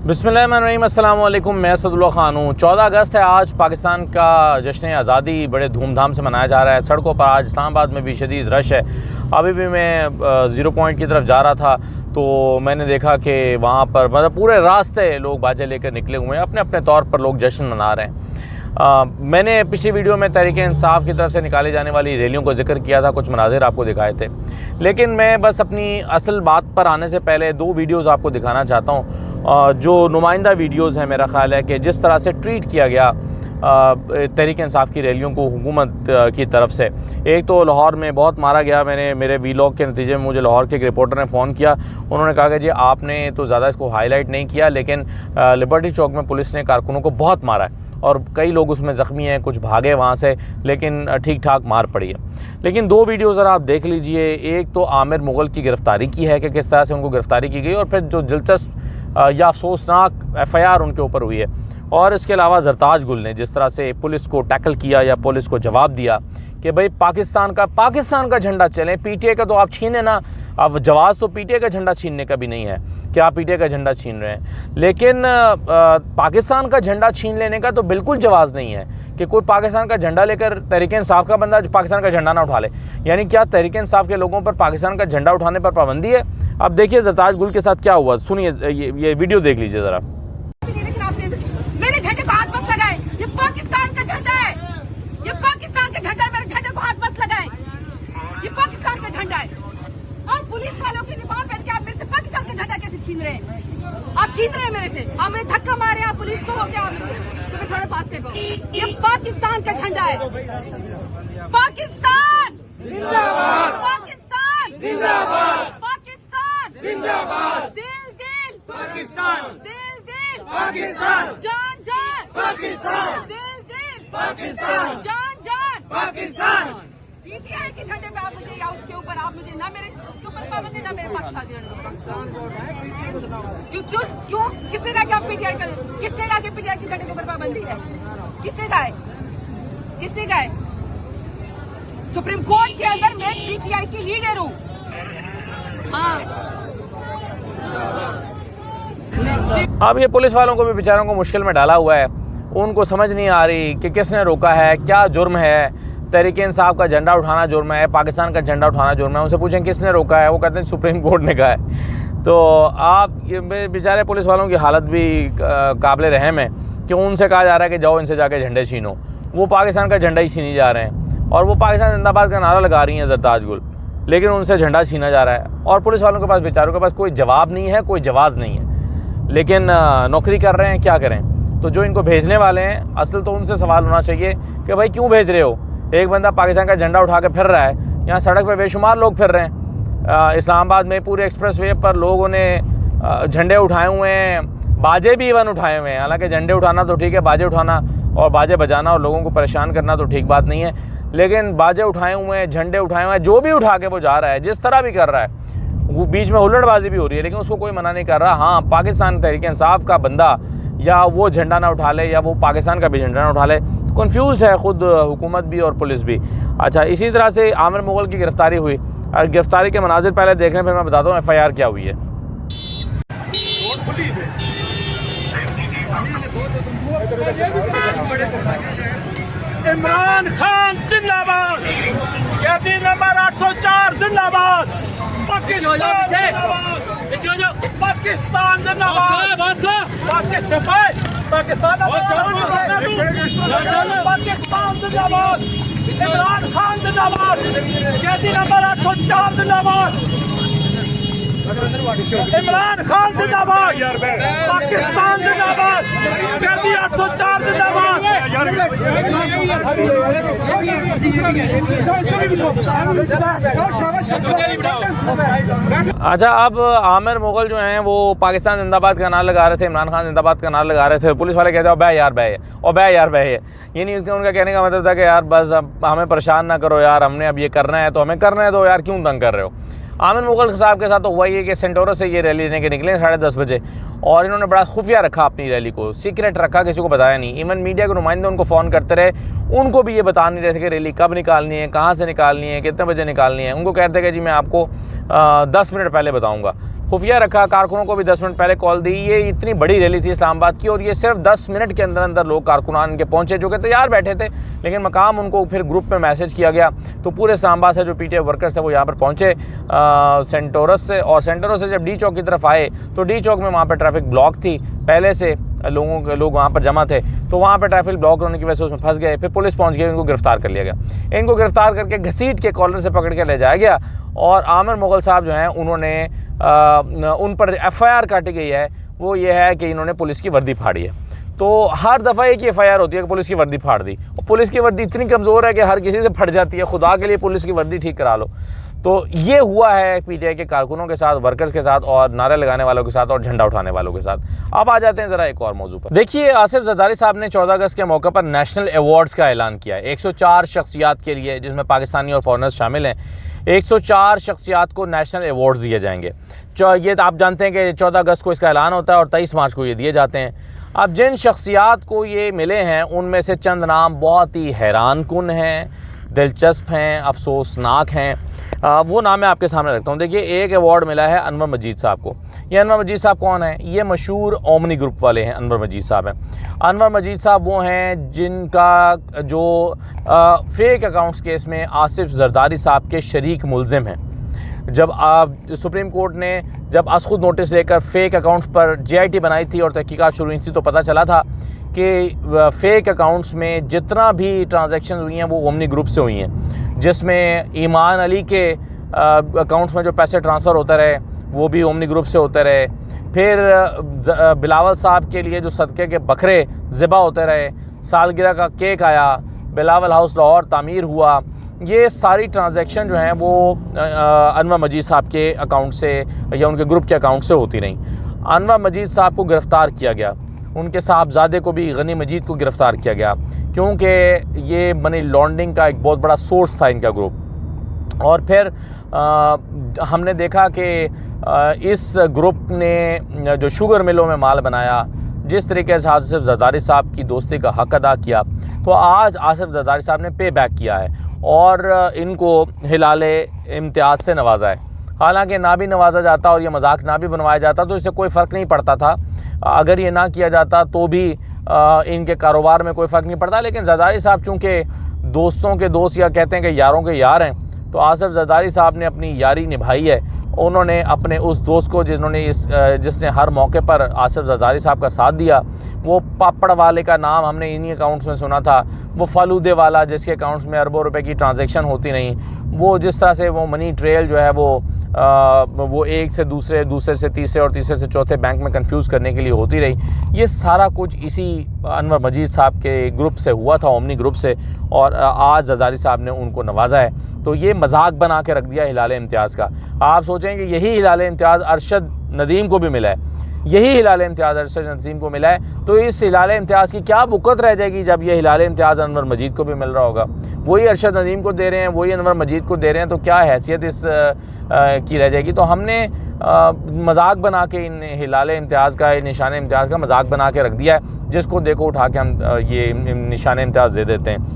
बिस्मिल्लाहिर्रहमानिर्रहीम, अस्सलाम वालेकुम। मैं असदुल्लाह खान हूँ। 14 अगस्त है आज। पाकिस्तान का जश्न आज़ादी बड़े धूमधाम से मनाया जा रहा है। सड़कों पर आज इस्लामाबाद में भी शदीद रश है। अभी भी मैं 0 पॉइंट की तरफ जा रहा था तो मैंने देखा कि वहाँ पर मतलब पूरे रास्ते लोग बाजे लेकर निकले हुए हैं। अपने अपने तौर पर लोग जश्न मना रहे हैं। मैंने पिछली वीडियो में तहरीक इंसाफ की तरफ से निकाली जाने वाली रैलियों को जिक्र किया था, कुछ मनाजिर आपको दिखाए थे, लेकिन मैं बस अपनी असल बात पर आने से पहले 2 वीडियोज़ आपको दिखाना चाहता हूँ जो नुमाइंदा वीडियोज़ हैं। मेरा ख़्याल है कि जिस तरह से ट्रीट किया गया तहरीक इंसाफ की रैलियों को हुकूमत की तरफ से। एक तो लाहौर में बहुत मारा गया। मेरे वीलॉग के नतीजे में मुझे लाहौर के एक रिपोर्टर ने फ़ोन किया। उन्होंने कहा कि जी आपने तो ज़्यादा इसको हाईलाइट नहीं किया, लेकिन लिबर्टी चौक में पुलिस ने कारकुनों को बहुत मारा है और कई लोग उसमें ज़ख्मी हैं, कुछ भागे वहाँ से, लेकिन ठीक ठाक मार पड़ी है। लेकिन 2 वीडियो ज़रा आप देख लीजिए। एक तो आमिर मुग़ल की गिरफ़्तारी की है कि किस तरह से उनको गिरफ़्तारी की गई, और फिर जो दिलचस्प या अफसोसनाक FIR उनके ऊपर हुई है। और इसके अलावा ज़रताज गुल ने जिस तरह से पुलिस को टैकल किया या पुलिस को जवाब दिया कि भाई पाकिस्तान का झंडा चले, PTA का तो आप छीने ना। अब जवाब तो PTA का झंडा छीनने का भी नहीं है कि आप PTA का झंडा छीन रहे हैं, लेकिन पाकिस्तान का झंडा छीन लेने का तो बिल्कुल जवाब नहीं है कि कोई पाकिस्तान का झंडा लेकर तहरीक इंसाफ का बंदा पाकिस्तान का झंडा ना उठा ले। यानी क्या तहरीक इंसाफ के लोगों पर पाकिस्तान का झंडा उठाने पर पाबंदी है? अब देखिए ज़रताज गुल के साथ क्या हुआ, सुनिए, ये वीडियो देख लीजिए ज़रा। मेरे झंडे को हाथ मत लगाए, ये पाकिस्तान का झंडा है, ये पाकिस्तान का झंडा है। मेरे झंडे को हाथ मत लगाए, ये पाकिस्तान का झंडा है। और पुलिस वालों की निभाव पहन के आप मेरे से पाकिस्तान का झंडा कैसे छीन रहे हैं? आप छीन रहे हैं मेरे से, आप मेरे धक्का मारे, आप पुलिस को हो गया, तो मैं थोड़े पास देखो। ये पाकिस्तान का झंडा है। पाकिस्तान जिंदाबाद, पाकिस्तान जिंदाबाद, पाकिस्तान जिंदाबाद, दिल दिल पाकिस्तान, दिल दिल पाकिस्तान, जान जान पाकिस्तान, दिल दिल पाकिस्तान, जान जान पाकिस्तान। PTI के झंडे पे आप मुझे या उसके ऊपर आप मुझे ना मेरे उसके ऊपर पाबंदी ना मेरे पाकिस्तान क्यों क्यों क्यों किसने कहा कि आप PTI कर, किसने कहा कि PTI के झंडे के ऊपर पाबंदी है? किसने कहा है? किसने कहा है? सुप्रीम कोर्ट के अंदर मैं PTI की लीडर हूँ। हाँ, अब ये पुलिस वालों को भी बेचारों को मुश्किल में डाला हुआ है। उनको समझ नहीं आ रही कि किसने रोका है, क्या जुर्म है। तहरीक इंसाफ का झंडा उठाना जुर्म है, पाकिस्तान का झंडा उठाना जुर्म है। उनसे पूछें किसने रोका है, वो कहते हैं सुप्रीम कोर्ट ने कहा है। तो आप ये बेचारे पुलिस वालों की हालत भी काबिल रहम है कि उनसे कहा जा रहा है कि जाओ इनसे जाके झंडे छीनो। वो पाकिस्तान का झंडा ही छीनी जा रहे हैं और वो पाकिस्तान जिंदाबाद का नारा लगा रही हैं ज़रताज गुल, लेकिन उनसे झंडा छीना जा रहा है। और पुलिस वालों के पास, बेचारों के पास कोई जवाब नहीं है, कोई जवाब नहीं है, लेकिन नौकरी कर रहे हैं, क्या करें। तो जो इनको भेजने वाले हैं, असल तो उनसे सवाल होना चाहिए कि भाई क्यों भेज रहे हो? एक बंदा पाकिस्तान का झंडा उठा के फिर रहा है, यहाँ सड़क पे बेशुमार लोग फिर रहे हैं। इस्लामाबाद में पूरे एक्सप्रेसवे पर लोगों ने झंडे उठाए हुए हैं, बाजे भी इवन उठाए हुए हैं। हालांकि झंडे उठाना तो ठीक है, बाजे उठाना और बाजे बजाना और लोगों को परेशान करना तो ठीक बात नहीं है, लेकिन बाजे उठाए हुए हैं, झंडे उठाए हुए हैं, जो भी उठा के वो जा रहा है, जिस तरह भी कर रहा है, वो बीच में हुल्लड़बाजी भी हो रही है, लेकिन उसको कोई मना नहीं कर रहा। हाँ, पाकिस्तान तहरीक इंसाफ का बंदा या वो झंडा ना उठा ले या वो पाकिस्तान का भी झंडा ना उठा ले, कन्फ्यूज़ है खुद हुकूमत भी और पुलिस भी। अच्छा, इसी तरह से आमिर मुग़ल की गिरफ़्तारी हुई और गिरफ़्तारी के मनाजिर पहले देख लें, फिर मैं बताता हूँ FIR क्या हुई है। इमरान खान जिंदाबाद, कैदी नंबर 804 जिंदाबाद, पाकिस्तान जिंदाबाद, पाकिस्तान जिंदाबाद, पाकिस्तान जिंदाबाद, इमरान खान जिंदाबाद, कैदी नंबर 804 जिंदाबाद, इमरान खान जिंदाबाद, पाकिस्तान जिंदाबाद, कैदी 804 जिंदाबाद। अच्छा, अब आमिर मुग़ल जो हैं वो पाकिस्तान जिंदाबाद का नारा लगा रहे थे, इमरान खान जिंदाबाद का नारा लगा रहे थे। पुलिस वाले कहते हैं बे यार बे, और बे यार बे। ये नहीं, उनका कहने का मतलब था कि यार बस अब हमें परेशान ना करो यार, हमने अब ये करना है तो हमें करने दो यार, क्यों तंग कर रहे हो। आमिर मुग़ल साहब के साथ तो हुआ ये कि सेंटोरो से ये रैली लेके निकले 10:30 बजे, और इन्होंने बड़ा खुफिया रखा अपनी रैली को, सीक्रेट रखा, किसी को बताया नहीं। इवन मीडिया के नुमाइंदे उनको फ़ोन करते रहे, उनको भी ये बता नहीं रहे थे कि रैली कब निकालनी है, कहाँ से निकालनी है, कितने बजे निकालनी है। उनको कहते कि जी मैं आपको 10 मिनट पहले बताऊँगा। खुफिया रखा, कारकुनों को भी 10 मिनट पहले कॉल दी। ये इतनी बड़ी रैली थी इस्लामाबाद की और ये सिर्फ 10 मिनट के अंदर अंदर लोग कारकुनान इनके पहुंचे, जो कि तैयार बैठे थे, लेकिन मकाम उनको फिर ग्रुप में मैसेज किया गया तो पूरे इस्लामाबाद से जो पीटीआई वर्कर्स थे वो यहाँ पर पहुँचे सेंटोरस से, और सेंटोरस से जब डी चौक की तरफ आए तो डी चौक में वहाँ पर ट्रैफिक ब्लॉक थी, पहले से लोग वहाँ पर जमा थे, तो वहाँ पर ट्रैफिक ब्लॉक होने की वजह से उसमें फंस गए। फिर पुलिस पहुँच गई, इनको गिरफ्तार कर लिया गया। इनको गिरफ्तार करके घसीट के कॉलर से पकड़ के ले जाया गया और आमिर मुगल साहब जो हैं उन्होंने उन पर एफआईआर काटी गई है। वो ये है कि इन्होंने पुलिस की वर्दी फाड़ी है। तो हर दफ़ा एक ही एफआईआर होती है कि पुलिस की वर्दी फाड़ दी, और पुलिस की वर्दी इतनी कमज़ोर है कि हर किसी से फट जाती है। खुदा के लिए पुलिस की वर्दी ठीक करा लो। तो ये हुआ है पीटीआई के कारकुनों के साथ, वर्कर्स के साथ, और नारे लगाने वालों के साथ, और झंडा उठाने वालों के साथ। अब आ जाते हैं ज़रा एक और मौजू पर। देखिए, आसिफ जरदारी साहब ने 14 अगस्त के मौके पर नेशनल अवार्ड्स का ऐलान किया है 104 शख्सियात के लिए, जिसमें पाकिस्तानी और फॉरेनर्स शामिल हैं। 104 शख्सियात को नेशनल अवार्ड्स दिए जाएंगे। ये तो आप जानते हैं कि 14 अगस्त को इसका ऐलान होता है और 23 मार्च को ये दिए जाते हैं। अब जिन शख्सियात को ये मिले हैं उनमें से चंद नाम बहुत ही हैरान कुन हैं, दिलचस्प हैं, अफसोसनाक हैं। वो नाम मैं आपके सामने रखता हूँ। देखिए, एक अवार्ड मिला है अनवर मजीद साहब को। ये अनवर मजीद साहब कौन है? ये मशहूर ओमनी ग्रुप वाले हैं अनवर मजीद साहब हैं। अनवर मजीद साहब वो हैं जिनका जो फेक अकाउंट्स केस में आसिफ जरदारी साहब के शरीक मुलजिम हैं। जब सुप्रीम कोर्ट ने जब असखुद नोटिस लेकर फेक अकाउंट्स पर JIT बनाई थी और तहकीकात शुरू हुई थी, तो पता चला था कि फेक अकाउंट्स में जितना भी ट्रांजैक्शन हुई हैं वो ओमनी ग्रुप से हुई हैं, जिसमें ईमान अली के अकाउंट्स में जो पैसे ट्रांसफ़र होते रहे वो भी ओमनी ग्रुप से होते रहे। फिर बिलावल साहब के लिए जो सदक़े के बकरे ज़िबा होते रहे, सालगिरह का केक आया, बिलावल हाउस लाहौर तामीर हुआ, ये सारी ट्रांजैक्शन जो हैं वो अनवर मजीद साहब के अकाउंट से या उनके ग्रुप के अकाउंट से होती रहीं। अनवर मजीद साहब को गिरफ़्तार किया गया, उनके साहबजादे को भी गनी मजीद को गिरफ़्तार किया गया, क्योंकि ये मनी लॉन्ड्रिंग का एक बहुत बड़ा सोर्स था इनका ग्रुप। और फिर हमने देखा कि इस ग्रुप ने जो शुगर मिलों में माल बनाया, जिस तरीके से आसिफ जरदारी साहब की दोस्ती का हक़ अदा किया, तो आज आसिफ जरदारी साहब ने पे बैक किया है और इनको हिलाले इम्तियाज़ से नवाजा है। हालांकि ना भी नवाजा जाता और ये मजाक ना भी बनवाया जाता तो इससे कोई फ़र्क नहीं पड़ता था। अगर ये ना किया जाता तो भी इनके कारोबार में कोई फ़र्क नहीं पड़ता। लेकिन जरदारी साहब चूँकि दोस्तों के दोस्त या कहते हैं कि यारों के यार हैं, तो आसिफ जरदारी साहब ने अपनी यारी निभाई है। उन्होंने अपने उस दोस्त को जिसने हर मौके पर आसिफ जरदारी साहब का साथ दिया, वो पापड़ वाले का नाम हमने इन्हीं अकाउंट्स में सुना था, वो फालूदे वाला जिसके अकाउंट्स में अरबों रुपए की ट्रांजैक्शन होती नहीं, वो जिस तरह से वो मनी ट्रेल जो है वो एक से दूसरे, दूसरे से तीसरे और तीसरे से चौथे बैंक में कंफ्यूज करने के लिए होती रही, ये सारा कुछ इसी अनवर मजीद साहब के ग्रुप से हुआ था, ओमनी ग्रुप से। और आज जरदारी साहब ने उनको नवाजा है। तो ये मजाक बना के रख दिया हिलाल इम्तियाज़ का। आप सोचें कि यही हिलाल इम्तियाज़ अरशद नदीम को भी मिला है, यही हिलाल इम्तियाज़ अरशद नदीम को मिला है। तो इस हिलाल इम्तियाज़ की क्या बुकत रह जाएगी जब ये हिलाल इम्तियाज़ अनवर मजीद को भी मिल रहा होगा। वही अरशद नदीम को दे रहे हैं, वही अनवर मजीद को दे रहे हैं, तो क्या हैसियत इस की रह जाएगी। तो हमने मजाक बना के इन हिलाल इम्तियाज़ का, निशान इम्तियाज़ का मजाक बना के रख दिया है, जिसको देखो उठा के हम ये निशान इम्तियाज़ दे देते हैं।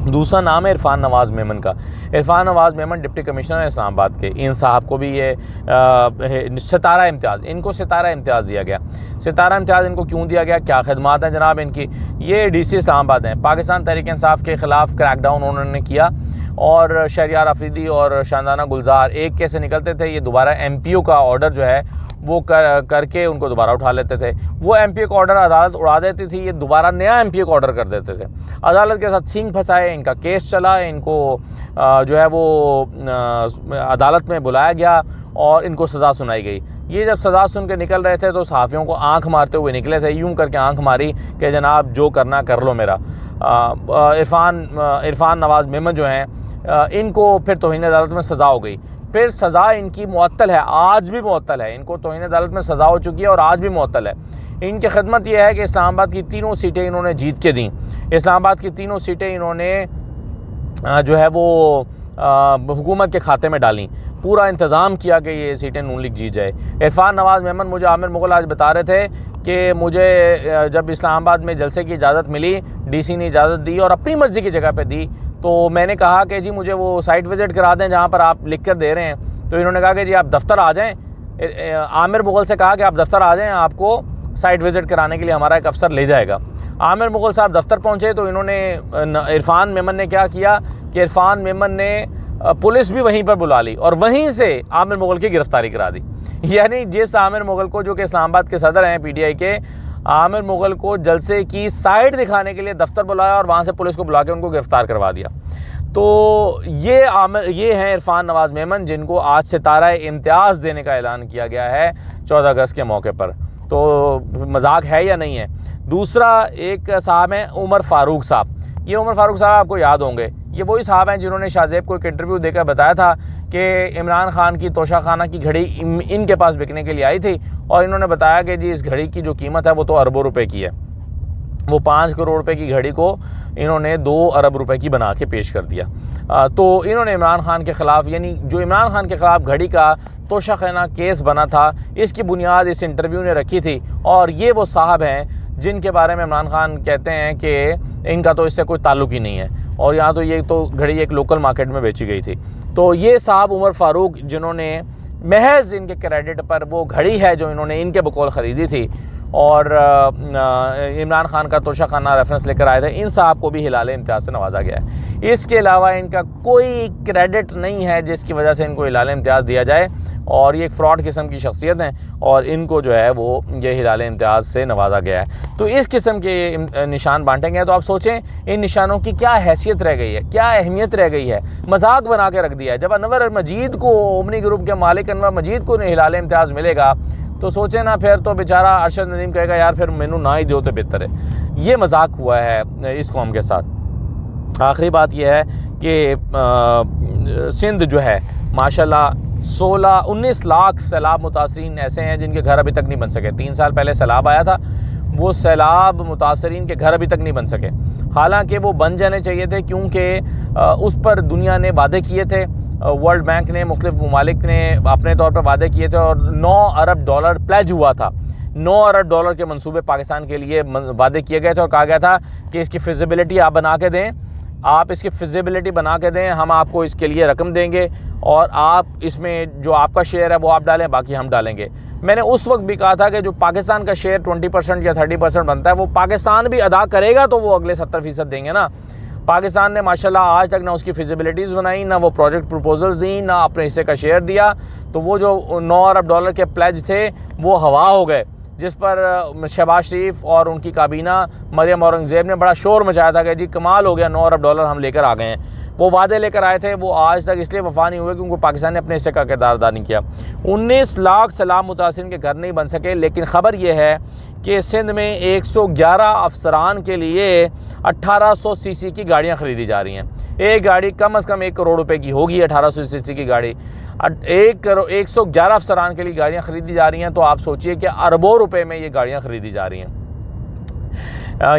दूसरा नाम है इरफान नवाज़ मेमन का। इरफान नवाज़ मेमन डिप्टी कमिश्नर है इस्लामाबाद के। इन साहब को भी ये सितारा इम्तियाज़, इनको सितारा इम्तियाज़ दिया गया। सितारा इम्तियाज़ इनको क्यों दिया गया, क्या खदमात हैं जनाब इनकी? ये DC इस्लामाबाद हैं। पाकिस्तान तहरीक इंसाफ के ख़िलाफ़ क्रैकडाउन उन्होंने किया और शहरियार अफरीदी और शानदाना गुलजार एक केस से निकलते थे, ये दोबारा MPO का ऑर्डर जो है वो करके उनको दोबारा उठा लेते थे। वो MPO का ऑर्डर अदालत उड़ा देती थी, ये दोबारा नया MPO का ऑर्डर कर देते थे। अदालत के साथ सींग फंसाए, इनका केस चला, इनको जो है वो अदालत में बुलाया गया और इनको सज़ा सुनाई गई। ये जब सज़ा सुन के निकल रहे थे तो सहाफ़ियों को आंख मारते हुए निकले थे, यूं करके आंख मारी कि जनाब जो करना कर लो मेरा। इरफान नवाज़ मेमन जो हैं, इनको फिर तौहीन अदालत में सज़ा हो गई। फिर सज़ा इनकी मुअत्तल है, आज भी मुअत्तल है। इनको तौहीन अदालत में सज़ा हो चुकी है और आज भी मुअत्तल है। इनकी खिदमत यह है कि इस्लामाबाद की तीनों सीटें इन्होंने जीत के दी। इस्लामाबाद की तीनों सीटें इन्होंने जो है वो हुकूमत के खाते में डाली। पूरा इंतज़ाम किया कि ये सीटें नून लीग जीत जाए। इरफान नवाज़ मेमन, मुझे आमिर मुग़ल आज बता रहे थे कि मुझे जब इस्लामाबाद में जलसे की इजाज़त मिली, DC ने इजाज़त दी और अपनी मर्ज़ी की जगह पे दी, तो मैंने कहा कि जी मुझे वो साइट विज़िट करा दें जहाँ पर आप लिख कर दे रहे हैं। तो इन्होंने कहा कि जी आप दफ्तर आ जाएँ, आमिर मुग़ल से कहा कि आप दफ्तर आ जाएं, आपको साइट विज़िट कराने के लिए हमारा एक अफसर ले जाएगा। आमिर मुग़ल साहब दफ्तर पहुंचे तो इन्होंने इरफान मेमन ने क्या किया कि इरफान मेमन ने पुलिस भी वहीं पर बुला ली और वहीं से आमिर मुग़ल की गिरफ़्तारी करा दी। यानी जिस आमिर मुग़ल को, जो कि इस्लामाबाद के सदर हैं PTI के, आमिर मुग़ल को जलसे की साइड दिखाने के लिए दफ्तर बुलाया और वहाँ से पुलिस को बुला के उनको गिरफ़्तार करवा दिया। तो ये हैं इरफान नवाज़ मेमन, जिनको आज सितारा इम्तियाज़ देने का ऐलान किया गया है 14 अगस्त के मौके पर। तो मजाक है या नहीं है। दूसरा एक साहब हैं उमर फ़ारूक साहब। ये उमर फ़ारूक साहब आपको याद होंगे, ये वही साहब हैं जिन्होंने शाहज़ेब को एक इंटरव्यू देकर बताया था कि इमरान खान की तोशाखाना की घड़ी इनके पास बिकने के लिए आई थी और इन्होंने बताया कि जी इस घड़ी की जो कीमत है वो तो अरबों रुपए की है। वो 5 करोड़ रुपए की घड़ी को इन्होंने 2 अरब रुपए की बना के पेश कर दिया। तो इन्होंने इमरान खान के ख़िलाफ़, यानी जो इमरान खान के ख़िलाफ़ घड़ी का तोशाखाना केस बना था, इसकी बुनियाद इस इंटरव्यू ने रखी थी। और ये वो साहब हैं जिनके बारे में इमरान खान कहते हैं कि इनका तो इससे कोई ताल्लुक़ ही नहीं है और यहाँ तो ये तो घड़ी एक लोकल मार्केट में बेची गई थी। तो ये साहब उमर फ़ारूक, जिन्होंने महज इनके क्रेडिट पर वो घड़ी है जो इन्होंने इनके बकौल ख़रीदी थी और इमरान खान का तोशाखाना रेफरेंस लेकर आए थे, इन साहब को भी हिलाल इम्तियाज़ से नवाजा गया है। इसके अलावा इनका कोई क्रेडिट नहीं है जिसकी वजह से इनको हिलाल इम्तियाज़ दिया जाए और ये एक फ़्रॉड किस्म की शख्सियत हैं और इनको जो है वो ये हिलाल इम्तियाज़ से नवाजा गया है। तो इस किस्म के निशान बांटे गए। तो आप सोचें इन निशानों की क्या हैसियत रह गई है, क्या अहमियत रह गई है। मजाक बना के रख दिया है। जब अनवर मजीद को, ओमनी ग्रुप के मालिक अनवर मजीद को हिलाल इम्तियाज़ मिलेगा तो सोचे ना, फिर तो बेचारा अरशद नदीम कहेगा यार फिर मैनू ना ही दो तो बेहतर है। ये मजाक हुआ है इस कौम के साथ। आखिरी बात यह है कि सिंध जो है माशाल्लाह 19 लाख सैलाब मुतासरीन ऐसे हैं जिनके घर अभी तक नहीं बन सके। 3 साल पहले सैलाब आया था, वो सैलाब मुतासरीन के घर अभी तक नहीं बन सके। हालांकि वो बन जाने चाहिए थे क्योंकि उस पर दुनिया ने वादे किए थे, वर्ल्ड बैंक ने, मुख्तलिफ ममालिक ने अपने तौर पर वादे किए थे और 9 अरब डॉलर प्लेज हुआ था। 9 अरब डॉलर के मंसूबे पाकिस्तान के लिए वादे किए गए थे और कहा गया था कि इसकी फिजिबिलिटी आप बना के दें, आप इसकी फिजिबिलिटी बना के दें, हम आपको इसके लिए रकम देंगे और आप इसमें जो आपका शेयर है वो आप डालें, बाकी हम डालेंगे। मैंने उस वक्त भी कहा था कि जो पाकिस्तान का शेयर 20% या 30% बनता है वो पाकिस्तान भी अदा करेगा तो वो अगले 70% देंगे ना। पाकिस्तान ने माशाल्लाह आज तक ना उसकी फिजिबिलिटीज़ बनाई, ना वो प्रोजेक्ट प्रपोजल्स दी, ना अपने हिस्से का शेयर दिया। तो वो जो 9 अरब डॉलर के प्लेज थे वो हवा हो गए, जिस पर शहबाज शरीफ और उनकी काबीना मरियम औरंगज़ेब ने बड़ा शोर मचाया था कि जी कमाल हो गया, 9 अरब डॉलर हम लेकर आ गए हैं। वो वादे लेकर आए थे, वो आज तक इसलिए वफा नहीं हुए क्योंकि पाकिस्तान ने अपने हिस्से का किरदार अदा नहीं किया। 19 लाख सैलाब मुतासिरीन के घर नहीं बन सके। लेकिन ख़बर यह है कि सिंध में 111 अफसरान के लिए 1800 सीसी की गाड़ियाँ ख़रीदी जा रही हैं। एक गाड़ी कम से कम 1 करोड़ रुपए की होगी। 1800 सीसी की गाड़ी 111 अफसरान के लिए गाड़ियाँ ख़रीदी जा रही हैं। तो आप सोचिए कि अरबों रुपए में ये गाड़ियाँ ख़रीदी जा रही हैं।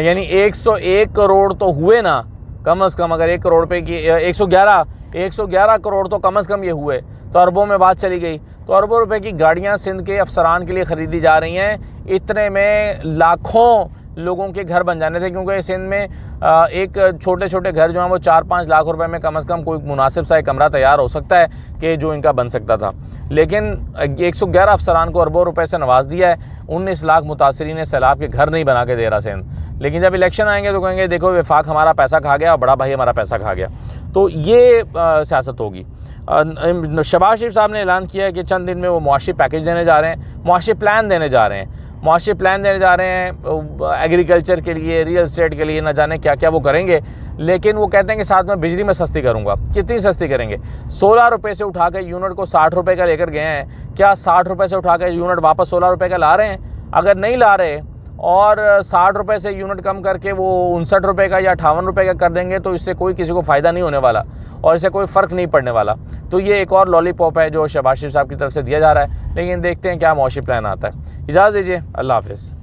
यानी 101 करोड़ तो हुए ना, कम से कम। अगर 1 करोड़ रुपए की 111 करोड़ तो कम से कम ये हुए तो अरबों में बात चली गई। तो अरबों रुपए की गाड़ियां सिंध के अफसरान के लिए ख़रीदी जा रही हैं। इतने में लाखों लोगों के घर बन जाने थे, क्योंकि सिंध में एक छोटे छोटे घर जो हैं वो 4-5 लाख रुपए में कम से कम कोई मुनासिब सा एक कमरा तैयार हो सकता है कि जो इनका बन सकता था। लेकिन 111 अफसरान को अरबों रुपए से नवाज दिया है। 19 लाख मुतासरीन सैलाब के घर नहीं बना के दे रहा सिंध। लेकिन जब इलेक्शन आएंगे तो कहेंगे देखो वफाक हमारा पैसा खा गया और बड़ा भाई हमारा पैसा खा गया। तो ये सियासत होगी। शहबाज शरीफ साहब ने ऐलान किया है कि चंद दिन में वो मुआशी पैकेज देने जा रहे हैं, मुआशी प्लान देने जा रहे हैं। मुआशी प्लान देने जा रहे हैं एग्रीकल्चर के लिए, रियल एस्टेट के लिए, न जाने क्या क्या वो करेंगे। लेकिन वो कहते हैं कि साथ में बिजली में सस्ती करूँगा। कितनी सस्ती करेंगे? 16 रुपये से उठा के यूनिट को 60 रुपये का लेकर गए हैं। क्या 60 रुपये से उठा के यूनिट वापस 16 रुपये का ला रहे हैं? अगर नहीं ला रहे और 60 रुपये से यूनिट कम करके वो 59 रुपये का या 58 रुपये का कर देंगे तो इससे कोई किसी को फ़ायदा नहीं होने वाला और इससे कोई फ़र्क नहीं पड़ने वाला। तो ये एक और लॉलीपॉप है जो शहबाज शरीफ साहब की तरफ से दिया जा रहा है। लेकिन देखते हैं क्या मुआशी प्लान आता है। इजाज़त दीजिए, अल्लाह हाफ़िज़।